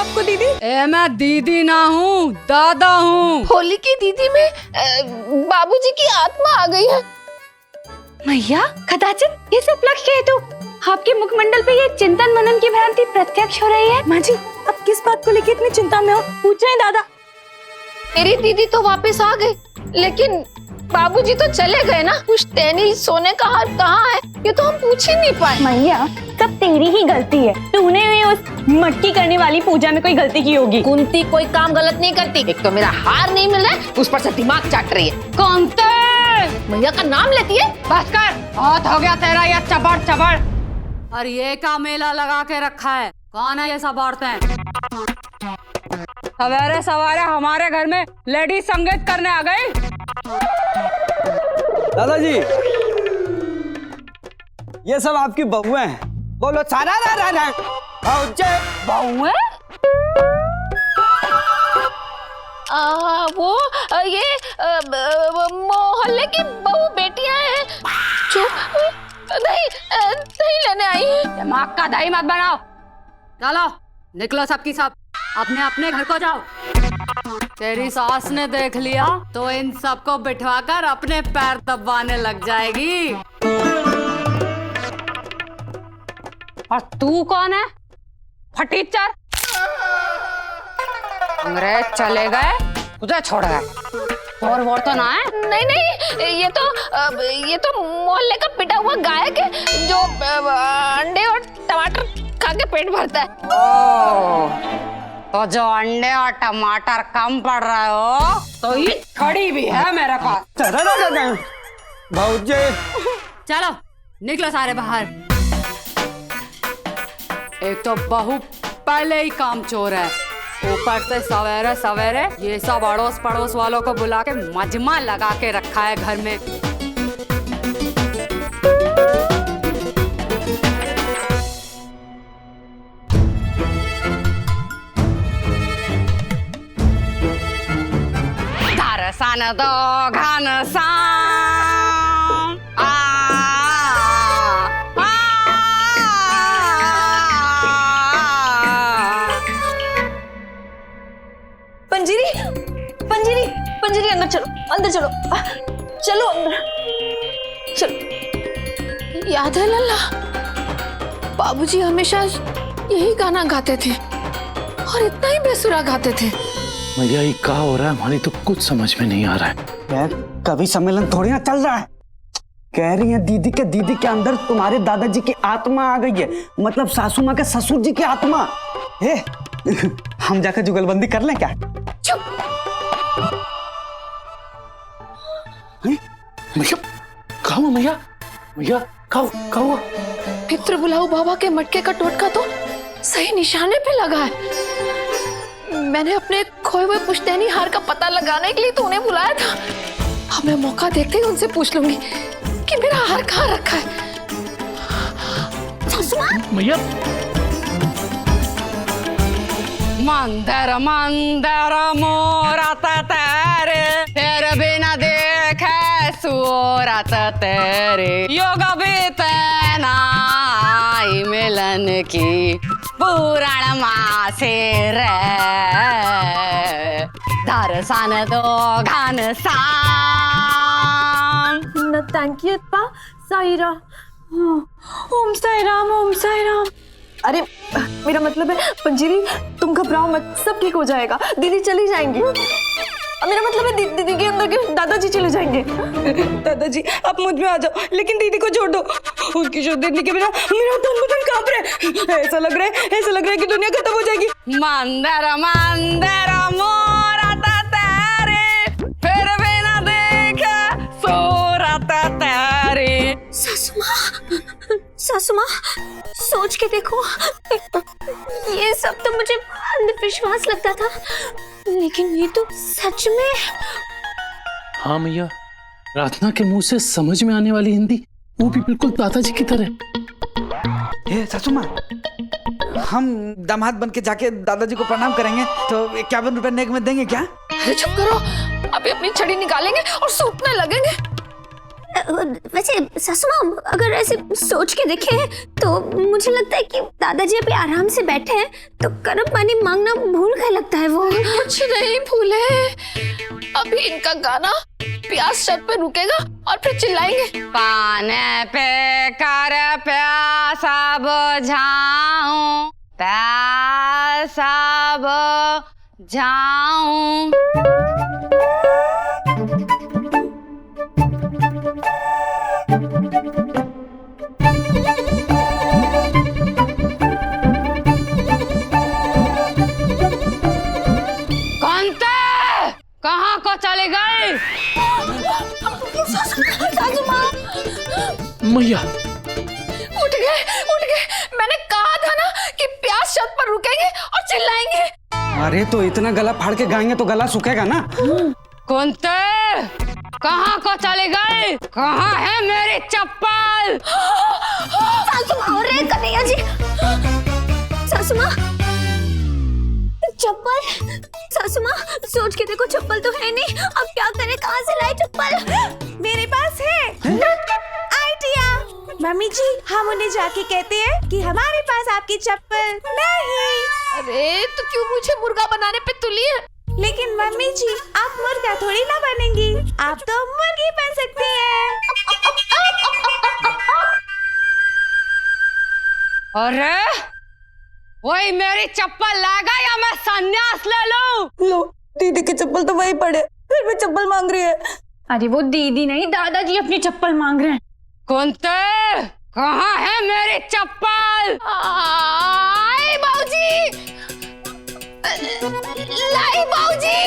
आपको दीदी? मैं दीदी ना हूँ, दादा हूँ। होली की दीदी में बाबूजी की आत्मा आ गई है। मैया कदाचित ये सब लक्ष्य हेतु आपके मुखमंडल पे ये चिंतन मनन की भ्रांति प्रत्यक्ष हो रही है। माँ जी, आप किस बात को लेकर इतनी चिंता में हो? पूछ रहे हैं दादा। मेरी दीदी तो वापस आ गई, लेकिन बाबूजी तो चले गए ना। पुश्तैनी सोने का हार कहाँ है ये तो हम पूछ ही नहीं पाए। मैया सब तेरी ही गलती है। तूने भी उस मटकी करने वाली पूजा में कोई गलती की होगी। कुंती कोई काम गलत नहीं करती। एक तो मेरा हार नहीं मिल रहा है, उस पर से दिमाग चाट रही है। कौनते मैया का नाम लेती है। बस कर, बहुत हो गया तेरा ये चबड़ चबड़। और ये का मेला लगा के रखा है? कौन है ये सब औरतें? सवेरे सवेरे हमारे घर में लेडीज संगीत करने आ गई। दादाजी, ये सब आपकी बहुएं हैं। बोलो सारा रा रा रा। बहुएं? वो ये मोहल्ले की बहू बेटियां हैं जो दही लेने आई है। दिमाग का दही मत बनाओ। चलो निकलो सबकी सब, अपने अपने घर को जाओ। तेरी सास ने देख लिया तो इन सबको बिठवाकर अपने पैर दबाने लग जाएगी। और तू कौन है? फटीचर। अंग्रेज चले गए, तुझे छोड़ गए। और वो तो ना है? नहीं नहीं, ये तो मोहल्ले का पिटा हुआ गायक है जो अंडे और टमाटर खा के पेट भरता है। तो जो अंडे और टमाटर कम पड़ रहे हो तो ये खड़ी भी है मेरे पास। भाऊजी, चलो निकलो सारे बाहर। एक तो बहू पहले ही काम चोर है, ऊपर से सवेरे सवेरे ये सब अड़ोस पड़ोस वालों को बुला के मजमा लगा के रखा है घर में। दरसान दो घनश्याम पंजीरी, पंजीरी, पंजीरी, अंदर चलो, अंदर चलो, चलो अंदर चलो। याद है लल्ला, बाबूजी हमेशा यही गाना गाते थे और इतना ही बेसुरा गाते थे। भैया ये क्या हो रहा है? हमारी तो कुछ समझ में नहीं आ रहा है। यार कवि सम्मेलन थोड़ी ना चल रहा है। कह रही है दीदी के अंदर तुम्हारे दादाजी की आत्मा आ गई है, मतलब सासू माँ के ससुर जी की आत्मा है। हम जाकर जुगलबंदी कर लें क्या? चुप। भैया क्या हुआ? भैया भैया क्या हुआ? पितृ बुलाऊ बाबा के मटके का टोटका तो सही निशाने पे लगा है। मैंने अपने खोए हुए पुश्तैनी हार का पता लगाने के लिए तो उन्हें बुलाया था। अब मैं मौका देखते ही उनसे पूछ लूंगी कि मेरा हार कहाँ रखा है। भैया मंदिर मंदिर मोरत तेरे, तेरे बिना देखे सूरत तेरे। योग बीतना मिलन की पूरण मासे रे, दरसान दो घनश्याम। थैंक यू पा साईरा। ओम साई राम, ओम साई राम। अरे मेरा मतलब है पंजीरी, तुम घबराओ मत, सब ठीक हो जाएगा। दीदी चली जाएंगी। मेरा मतलब है दीदी के अंदर के दादाजी चले जाएंगे। दादाजी आप मुझ में आ जाओ, लेकिन दीदी को छोड़ दो। उनकी शुद्ध देखने के बिना मेरा तन बदन कांप रहा है। ऐसा लग रहा है कि दुनिया खत्म हो जाएगी। मंदिर मंदिर मोरत तेरे, फिर बिना देखे सूरत तेरे। सासू माँ सोच के देखो, ये सब तो मुझे अंधविश्वास लगता था, लेकिन ये तो सच में। हाँ भैया, प्रार्थना के मुंह से समझ में आने वाली हिंदी, वो भी बिल्कुल दादाजी की तरह। हे सासू माँ, हम दामाद बन के जाके दादाजी को प्रणाम करेंगे तो 51 रुपए नेक में देंगे क्या? अरे चुप करो, अभी अपनी छड़ी निकालेंगे और सूटने लगेंगे। वैसे सासू माँ अगर ऐसे सोच के देखे तो मुझे लगता है कि दादाजी अभी आराम से बैठे हैं तो गर्म पानी मांगना भूल गए लगता है वो। कुछ नहीं भूले, अभी इनका गाना प्यास शर्त पे रुकेगा और फिर चिल्लाएंगे। पाने पे कर प्यासा बुझाऊं, प्यासा बुझाऊं। कहाँ को चले गए? मैया उठ गए। मैंने कहा था ना कि प्यास शर्त पर रुकेंगे और चिल्लाएंगे। अरे तो इतना गला फाड़ के गाएंगे तो गला सूखेगा ना। कुंते कहाँ को चले गए? कहाँ है मेरी चप्पल? सासू माँ और कन्हैया जी, सासू माँ चप्पल, सासू माँ सोच के देखो चप्पल तो है नहीं, अब क्या करें, कहाँ से लाए चप्पल? मेरे पास है आइडिया। मम्मी जी हम उन्हें जाके कहते हैं कि हमारे पास आपकी चप्पल नहीं। अरे तो क्यों मुझे मुर्गा बनाने पे तुली है? लेकिन मम्मी जी आप मुर्गा थोड़ी ना बनेंगी, आप तो मुर्गी बन सकती हैं। अरे वही मेरी चप्पल लाएगा या मैं संन्यास ले लूं? लो दीदी की चप्पल तो वही पड़े, फिर भी चप्पल मांग रही है। अरे वो दीदी नहीं, दादाजी अपनी चप्पल मांग रहे हैं। कुंते कहाँ है मेरी चप्पल? आई बाऊजी, लाई बाऊजी,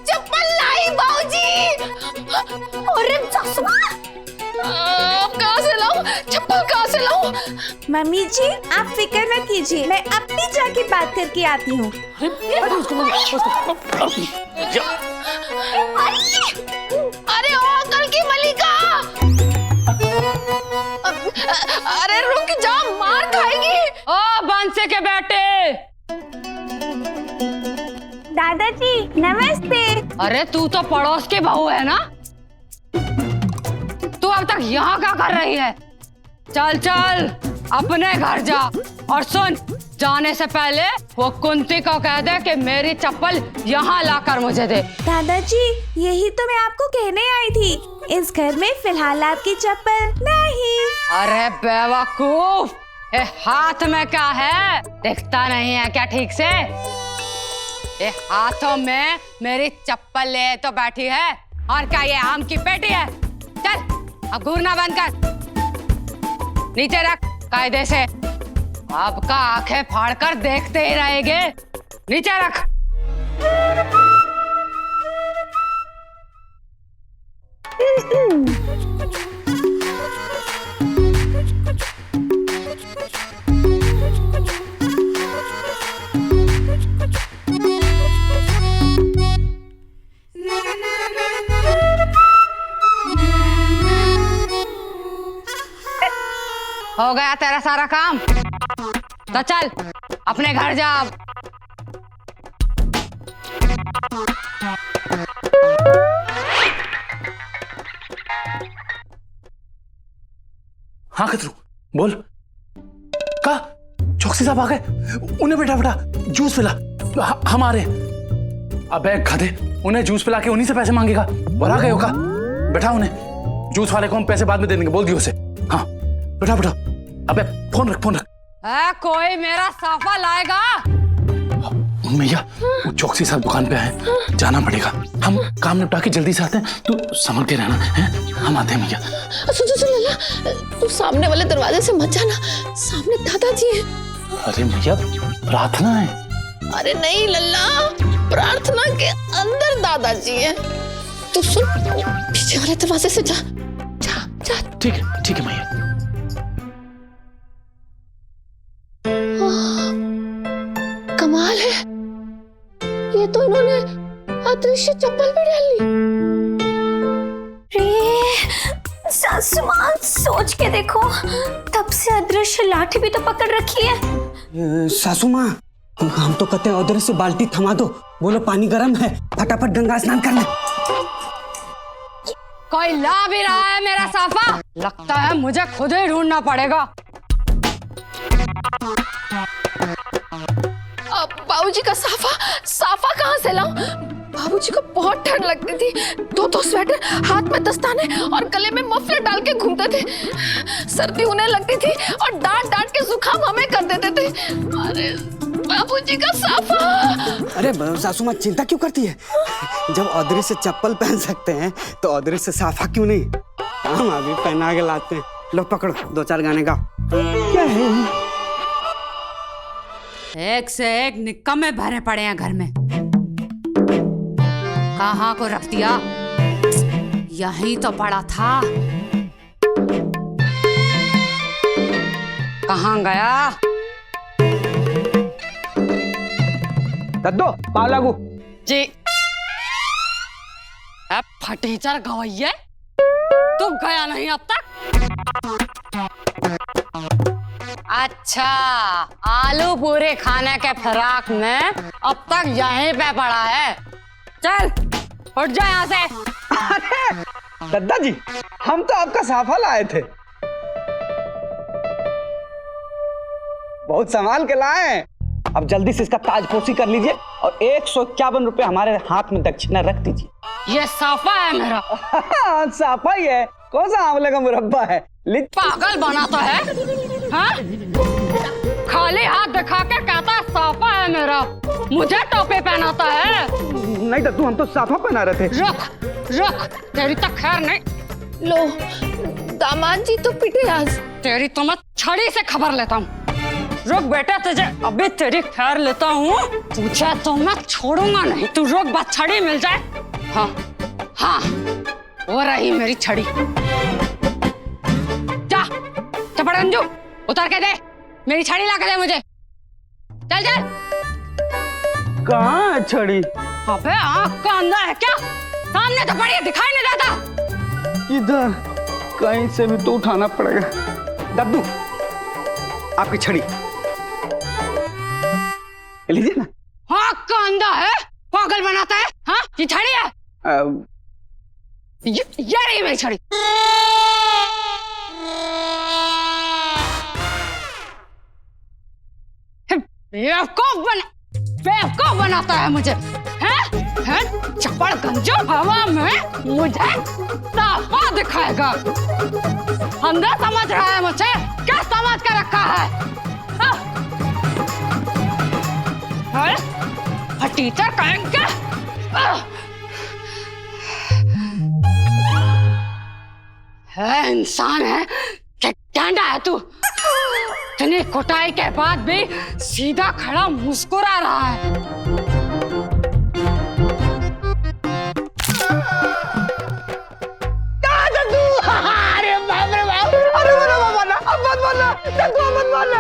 चप्पल लाई बाऊजी। अरे सासू माँ कहाँ से लाऊं चप्पल, कहाँ से लाऊं? मम्मी जी आप फिक्र मत कीजिए, मैं अपनी जाके बात करके आती हूँ। अरे ओ अंकल की मलिका, अरे रुक जा, मार खाएगी। ओ बंसे के बेटे। दादाजी नमस्ते। अरे तू तो पड़ोस की बहू है ना, तू अब तक यहाँ क्या कर रही है? चल चल अपने घर जा, और सुन जाने से पहले वो कुंती को कह दे कि मेरी चप्पल यहाँ लाकर मुझे दे। दादाजी यही तो मैं आपको कहने आई थी, इस घर में फिलहाल आपकी चप्पल नहीं। अरे बेवकूफ, ये हाथ में क्या है, दिखता नहीं है क्या ठीक से? ये हाथों में मेरी चप्पल ले तो बैठी है, और क्या ये आम की पेटी है? चल अब घूरना बंद कर, नीचे रख कायदे से। आपका आंखें फाड़कर देखते ही रहेंगे, नीचे रख। हो गया तेरा सारा काम, तो चल अपने घर जा। हाँ खतरू बोल। का चौकसी साहब आ गए, उन्हें बेटा जूस पिला, हम आ रहे हैं। अबे गधे, उन्हें जूस पिला के उन्हीं से पैसे मांगेगा, और आ गए हो का? बैठा उन्हें, जूस वाले को हम पैसे बाद में दे देंगे, बोल दियो उसे। हाँ बैठा। अबे फोन रख। कोई मेरा साफा लाएगा? मैया वो चौकसी साहब दुकान पे आए, जाना पड़ेगा, हम काम निपटा के जल्दी से आते हैं, तू संभल के रहना है, हम आते हैं मैया। सुन लल्ला, तू सामने वाले दरवाजे से मत जाना, सामने दादाजी है। अरे मैया प्रार्थना है। अरे नहीं लल्ला, प्रार्थना के अंदर दादाजी है। तू सुन, पीछे वाले दरवाजे से जा। ठीक है मैया। कमाल है, ये तो इन्होंने अदृश्य चप्पल भी डाल ली। रे सासू माँ सोच के देखो, तब से अदृश्य लाठी भी तो पकड़ रखी है। सासू माँ हम तो कहते हैं उधर से बाल्टी थमा दो, बोलो पानी गर्म है, फटाफट गंगा स्नान कर ले। कोई ला भी रहा है मेरा साफा। लगता है मुझे खुद ही ढूंढना पड़ेगा। बाबूजी का साफा कहाँ से लाऊं? बाबूजी को बहुत ठंड लगती थी। दो स्वेटर, हाथ में दस्ताने और गले में मफलर डाल के घूमते थे। सर्दी उन्हें लगती थी और डांट के जुकाम हमें कर देते थे। अरे बाबूजी का साफा। अरे सासू माँ चिंता क्यों करती है? जब औदरी से चप्पल पहन सकते हैं तो औदरी से साफा क्यों नहीं? हम अभी पहना के लाते हैं। लो पकड़ो, 2-4 गाने गाओ। क्या है? एक से एक निकम्मे भरे पड़े हैं घर में। कहाँ को रख दिया? यहीं तो पड़ा था। कहाँ गया? दद्दो पाव लागू। जी। अब फटीचर गवैये, तू गया नहीं अब तक? अच्छा, आलू पूरे खाने के फिराक में अब तक यहीं पे पड़ा है। चल उठ जा यहाँ से। अरे दद्दा जी, हम तो आपका साफा लाए थे। बहुत संभाल के लाए हैं। अब जल्दी से इसका ताजपोशी कर लीजिए और 151 रुपए हमारे हाथ में दक्षिणा रख दीजिए। ये साफा है मेरा। साफा ही है, कौन सा आंवले का मुरब्बा है? पागल बनाता है, हाँ? खाली हाथ दिखा के कहता है साफा है मेरा, मुझे टोपी पहनाता है। नहीं दद्दू, हम तो साफा पहना रहे थे। रुक, तेरी तो खैर नहीं। लो दामाद जी तो पिटे आज। तेरी तो मैं छड़ी से खबर लेता हूँ। रुक बेटा, तुझे अभी तेरी खैर लेता हूँ। तुझे तो मैं छोड़ूंगा नहीं। तू रुक, बस छड़ी मिल जाए। हाँ, वो रही मेरी छड़ी। जा चपड़ अंजू, उतार के दे मेरी छड़ी, ला के दे मुझे। चल। कहाँ है छड़ी? अबे आँख का अंधा है क्या? सामने तो पड़ी है, दिखाई नहीं देता। इधर कहीं से भी तो उठाना पड़ेगा। दद्दू, आपकी छड़ी लीजिए ना। आँख का अंधा है, पागल बनाता है। हाँ, ये छड़ी है। ये रही मेरी छड़ी। बेवकूफ बनाता है मुझे, हैं? चपड़ गंजो हवा में मुझे साफा दिखाएगा। अंधा समझ रहा है मुझे, क्या समझ कर रखा है? टीचर कहेंगे। है इंसान है कि डांडा है तू? इतनी कुटाई के बाद भी सीधा खड़ा मुस्कुरा रहा है। अरे बाप रे बाप! अरे अब मत बोलना, दद्दू मत बोलना।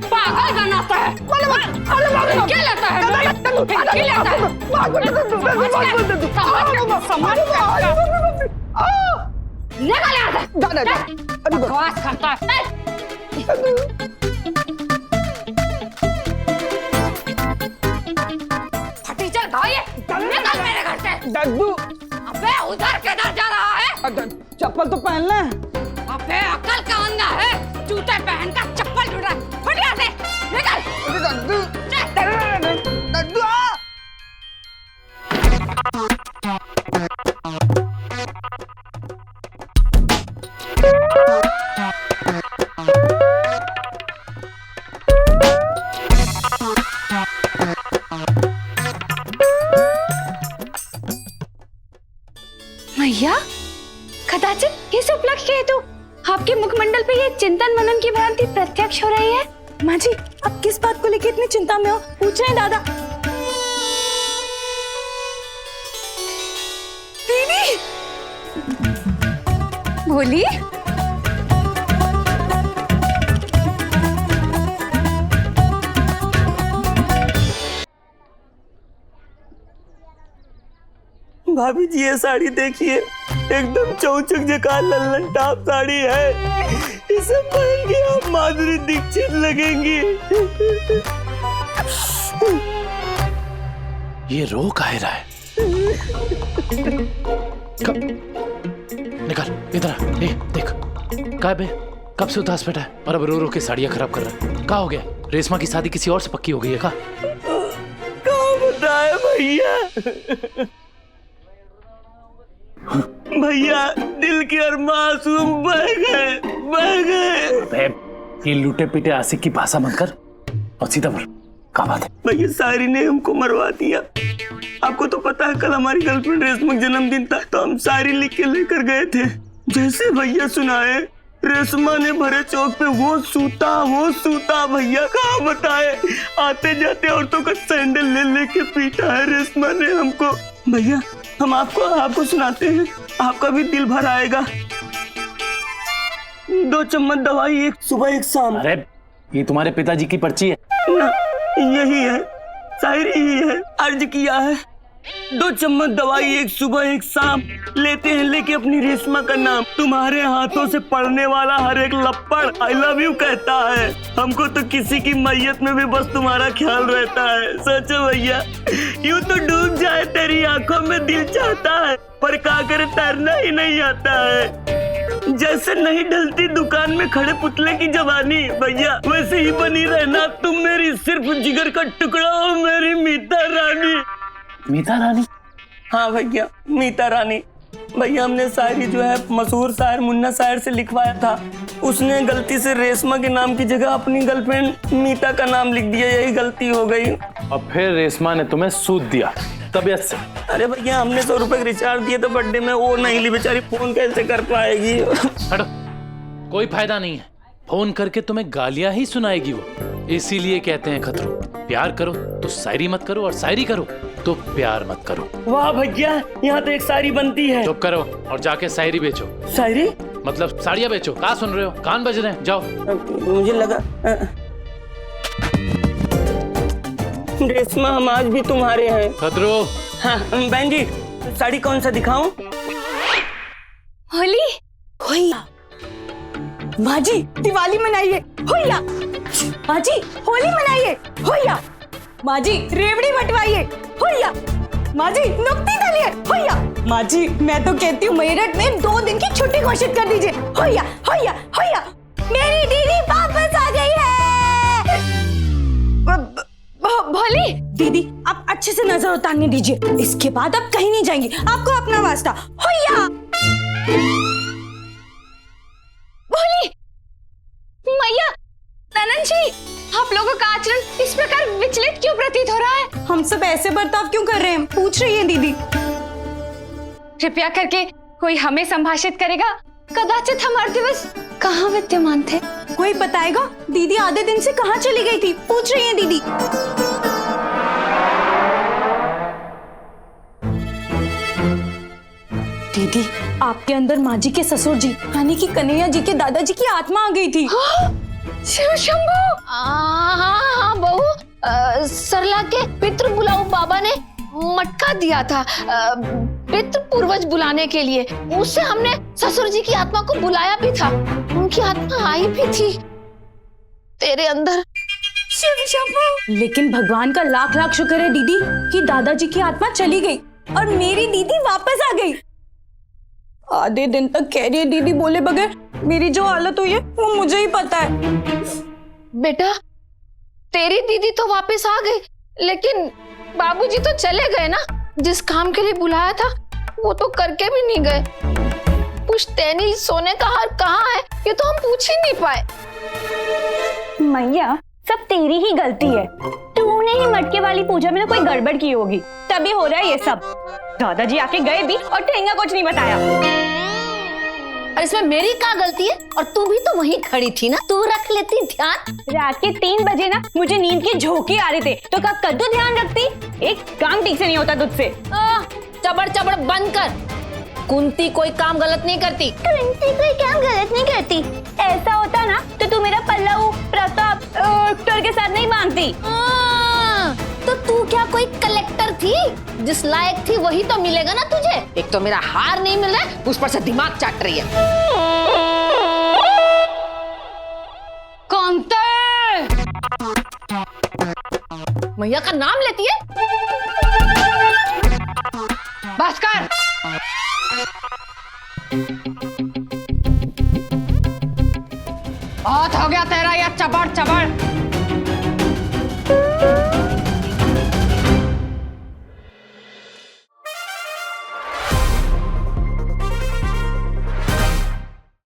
पागल बनाता है। क्या लेता है? बकवास करता है। फटीचर गाये, निकल मेरे घर से। दद्दू, अबे उधर किधर जा रहा है? चप्पल तो पहन ले। अबे अकल का अंधा है, जूते पहन कर चप्पल ढूंढ रहा है। फट यहाँ से, निकल। दद्दू, दद्दू मैया, कदाचित किस उपलक्ष्य हेतु आपके मुखमंडल पे ये चिंतन मनन की भ्रांति प्रत्यक्ष हो रही है? माँ जी, आप किस बात को लेकर इतनी चिंता में हो? पूछ रहे हैं दादा। दीदी बोली। भाभी जी, ये साड़ी देखिए, एकदम चौचक जका लल्लन टाप साड़ी है। इसे पहन के आप माधुरी दीक्षित लगेंगी। ये रो काहे रहा है? निकल इधर आ, देख का बे कब से उदास बैठा है और अब रो रो के साड़ियां खराब कर रहा है। क्या हो गया? रेशमा की शादी किसी और से पक्की हो गई है का? बताए भैया, भैया दिल के अरमासूम बह गए। ये लूटे पीटे आशिक की भाषा मत कर और सीधा बोल, क्या बात है? भैया सारी ने हमको मरवा दिया। आपको तो पता है कल हमारी गर्लफ्रेंड रेशमा का जन्मदिन था, तो हम सारी लिख के लेकर गए थे। जैसे भैया सुनाए रेशमा ने भरे चौक पे वो सूता भैया, कहाँ बताए। आते जाते औरतों का सैंडल ले लेके पीटा है रेशमा ने हमको। भैया हम आपको सुनाते हैं, आपका भी दिल भर आएगा। 2 चम्मच दवाई, एक सुबह एक शाम। अरे ये तुम्हारे पिताजी की पर्ची है ना, यही है, शायरी ही है। अर्ज किया है 2 चम्मच दवाई, एक सुबह एक शाम, लेते हैं लेके अपनी रेशमा का नाम। तुम्हारे हाथों से पढ़ने वाला हर एक लप्पड़ आई लव यू कहता है। हमको तो किसी की मैयत में भी बस तुम्हारा ख्याल रहता है। सोचो भैया, यूं तो डूब जाए तेरी आंखों में दिल चाहता है, पर क्या करे तैरना ही नहीं आता है। जैसे नहीं ढलती दुकान में खड़े पुतले की जवानी, भैया वैसे ही बनी रहना तुम मेरी सिर्फ जिगर का टुकड़ा हो, मेरी मीता रानी। मीता रानी? हाँ भैया, मीता रानी। भैया हमने शायरी जो है मशहूर शायर मुन्ना शायर से लिखवाया था। उसने गलती से रेशमा के नाम की जगह अपनी गर्लफ्रेंड मीता का नाम लिख दिया, यही गलती हो गई। अब फिर रेशमा ने तुम्हें सूद दिया तबीयत से? अरे भैया हमने 100 रुपए रिचार्ज दिए तो बर्थडे में, वो नहीं ली बेचारी, फोन कैसे कर पाएगी। हटो, कोई फायदा नहीं है। फोन करके तुम्हें गालियां ही सुनाएगी वो। इसीलिए कहते हैं खतरो, प्यार करो तो शायरी मत करो, और शायरी करो तो प्यार मत करो। वाह भैया, यहाँ तो एक शायरी बनती है। चुप करो और जाके शायरी बेचो। शायरी मतलब साड़ियाँ बेचो। कहाँ सुन रहे हो? कान बज रहे हैं, जाओ। मुझे लगा रेशमा हम आज भी तुम्हारे हैं। खतरो। हाँ बहन जी, साड़ी कौन सा दिखाऊं? होली होया, माँ जी दिवाली मनाइए। होया माँ जी, होली मनाइए। होया माँ जी, रेवड़ी बटवाइए। होया माँ जी, नुक्ती डालिए। होया माँ जी, मैं तो कहती हूँ मेरठ में 2 दिन की छुट्टी घोषित कर दीजिए। होया होया होया, मेरी दीदी वापस आ गई है। भोली दीदी आप अच्छे से नजर उतारने दीजिए, इसके बाद आप कहीं नहीं जाएंगी, आपको अपना वास्ता। होया भोली, मैया, ननन जी, आप लोगों का आचरण इस प्रकार विचलित क्यों प्रतीत हो रहा है? हम सब ऐसे बर्ताव क्यों कर रहे हैं, पूछ रही है दीदी। कृपया करके कोई हमें संभाषित करेगा? कदाचित हम दिवस कहाँ विद्यमान थे? कोई बताएगा दीदी आधे दिन से कहाँ चली गई थी, पूछ रही है दीदी। दीदी आपके अंदर माँ जी के ससुर जी यानी कि कन्हैया जी के दादाजी की आत्मा आ गई थी। शिव शंभू। हाँ बहू, सरला के पितृ बुलाऊ बाबा ने मटका दिया था पितृ पूर्वज बुलाने के लिए। उससे हमने ससुर जी की आत्मा को बुलाया भी था, उनकी आत्मा आई भी थी तेरे अंदर। शिव शंभू। लेकिन भगवान का लाख लाख शुक्र है दीदी कि दादाजी की आत्मा चली गई और मेरी दीदी वापस आ गई। आधे दिन तक कह रही है दीदी बोले बगैर, मेरी जो हालत हुई है वो मुझे ही पता है। बेटा तेरी दीदी तो वापस आ गई, लेकिन बाबूजी तो चले गए ना। जिस काम के लिए बुलाया था वो तो करके भी नहीं गए। पुश्तैनी सोने का हार कहाँ है ये तो हम पूछ ही नहीं पाए। मैया सब तेरी ही गलती है, तूने ही मटके वाली पूजा में ना कोई गड़बड़ की होगी, तभी हो रहा है ये सब। दादाजी आके गए भी और ठेंगा कुछ नहीं बताया। और इसमें मेरी क्या गलती है? और तू भी तो वहीं खड़ी थी ना, तू रख लेती ध्यान। रात के 3 बजे ना मुझे नींद की झोंके आ रहे थे, तो का कद्दू ध्यान रखती? एक काम ठीक से नहीं होता तुझसे। चबड़ चबड़ बंद कर। कुंती कोई काम गलत नहीं करती। कुंती कोई काम गलत नहीं करती। ऐसा होता ना तो तू मेरा पल्लू प्रताप के साथ नहीं मांगती। तो तू क्या कोई कलेक्टर थी? जिस लायक थी वही तो मिलेगा ना तुझे। एक तो मेरा हार नहीं मिल रहा है, उस पर से दिमाग चाट रही है। कांते! मैया का नाम लेती है। बस कर। बहुत हो गया तेरा ये चबड़ चबड़।